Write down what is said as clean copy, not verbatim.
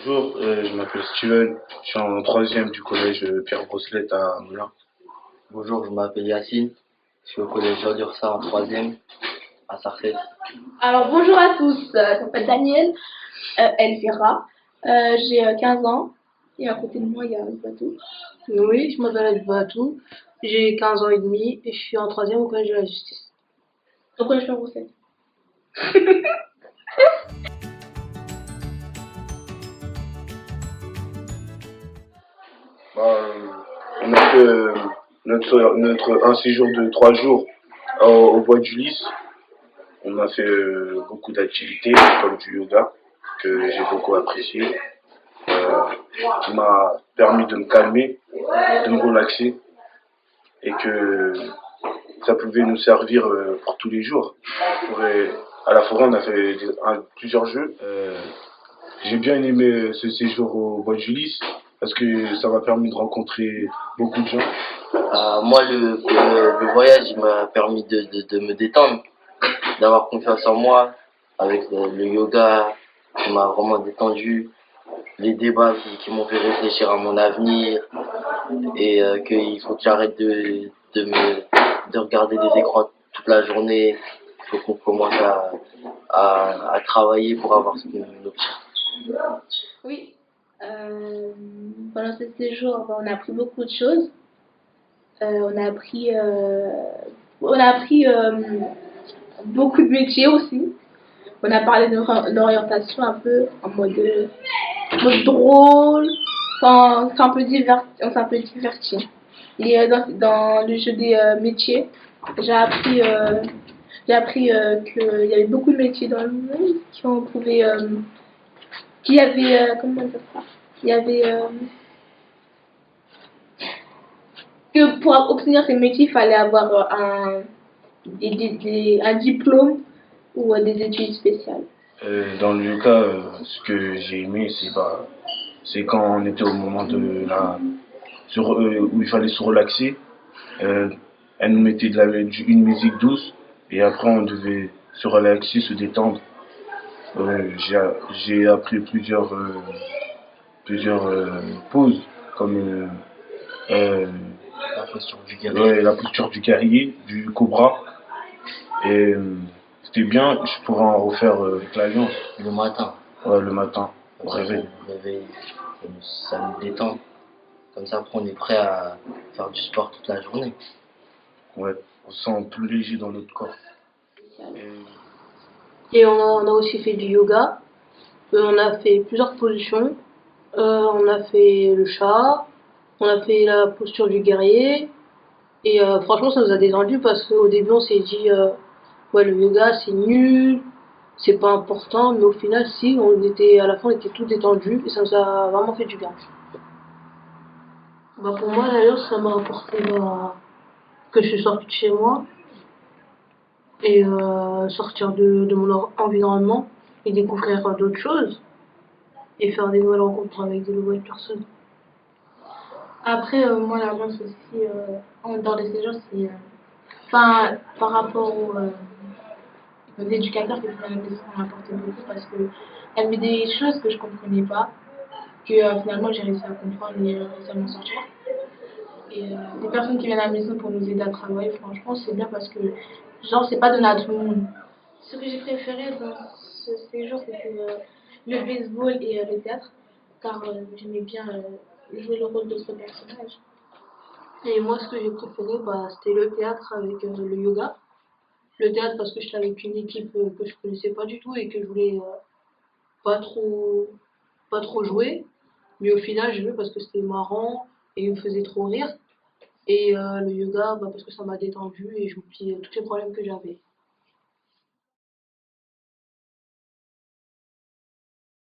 Bonjour, je m'appelle Steven, je suis en troisième du collège Pierre Brosselette à Moulins. Bonjour, je m'appelle Yacine, je suis au collège Jean d'Ursa en troisième à Sarcelles. Alors bonjour à tous, je m'appelle Daniel Elvira, j'ai 15 ans et à côté de moi il y a Batou. Oui, je m'appelle Batou, j'ai 15 ans et demi et je suis en troisième au collège de la justice. Au collège Pierre Brosselette. On a fait un séjour de 3 jours au bois du Lys. On a fait beaucoup d'activités comme du yoga que j'ai beaucoup apprécié, qui m'a permis de me calmer, de me relaxer et que ça pouvait nous servir pour tous les jours. À la forêt, on a fait plusieurs jeux. J'ai bien aimé ce séjour au bois du Lys parce que ça m'a permis de rencontrer beaucoup de gens. Moi, le voyage il m'a permis de me détendre, d'avoir confiance en moi avec le yoga qui m'a vraiment détendu, les débats qui m'ont fait réfléchir à mon avenir et qu'il faut que j'arrête de regarder des écrans toute la journée. Il faut qu'on commence à travailler pour avoir ce qu'on obtient. Oui, pendant ce séjour on a appris beaucoup de choses. On a appris beaucoup de métiers aussi. On a parlé de l'orientation un peu en mode drôle, c'est un peu diverti. Et dans le jeu des métiers, j'ai appris, qu'il y avait beaucoup de métiers dans le monde qu'il y avait, comment dire ça? Il y avait que pour obtenir ces métiers, il fallait avoir un diplôme ou des études spéciales. Dans le yoga, ce que j'ai aimé, c'est quand on était au moment où il fallait se relaxer. Elle nous mettait une musique douce et après on devait se relaxer, se détendre. J'ai appris plusieurs poses comme La posture du guerrier. ouais, la posture du guerrier, du cobra. Et c'était bien, je pourrais en refaire avec l'Alliance. Le matin. Ouais, le matin, au réveil. Ça nous détend. Comme ça, après, on est prêt à faire du sport toute la journée. Ouais, on se sent plus léger dans notre corps. Et on a aussi fait du yoga, on a fait plusieurs positions, on a fait le chat, on a fait la posture du guerrier et franchement ça nous a détendu parce qu'au début on s'est dit ouais le yoga c'est nul, c'est pas important, mais au final si, à la fin on était tout détendu et ça nous a vraiment fait du bien. Pour moi d'ailleurs ça m'a apporté que je suis sortie de chez moi et sortir de mon environnement et découvrir d'autres choses et faire des nouvelles rencontres avec de nouvelles personnes. Après, moi, l'ambiance aussi, dans les séjours, c'est. Enfin, par rapport aux éducateurs qui faisaient la leçon, ça m'a apporté beaucoup parce qu'il y avait des choses que je comprenais pas, que finalement j'ai réussi à comprendre et réussi à m'en sortir. Et des personnes qui viennent à la maison pour nous aider à travailler, franchement, c'est bien parce que, genre, c'est pas donné à tout le monde. Ce que j'ai préféré dans ce séjour, c'était le baseball et le théâtre, car j'aimais bien jouer le rôle d'autres personnages. Et moi ce que j'ai préféré c'était le théâtre avec le yoga. Le théâtre parce que j'étais avec une équipe que je connaissais pas du tout et que je voulais pas trop jouer. Mais au final j'ai joué parce que c'était marrant et il me faisait trop rire. Et le yoga parce que ça m'a détendu et j'ai oublié tous les problèmes que j'avais.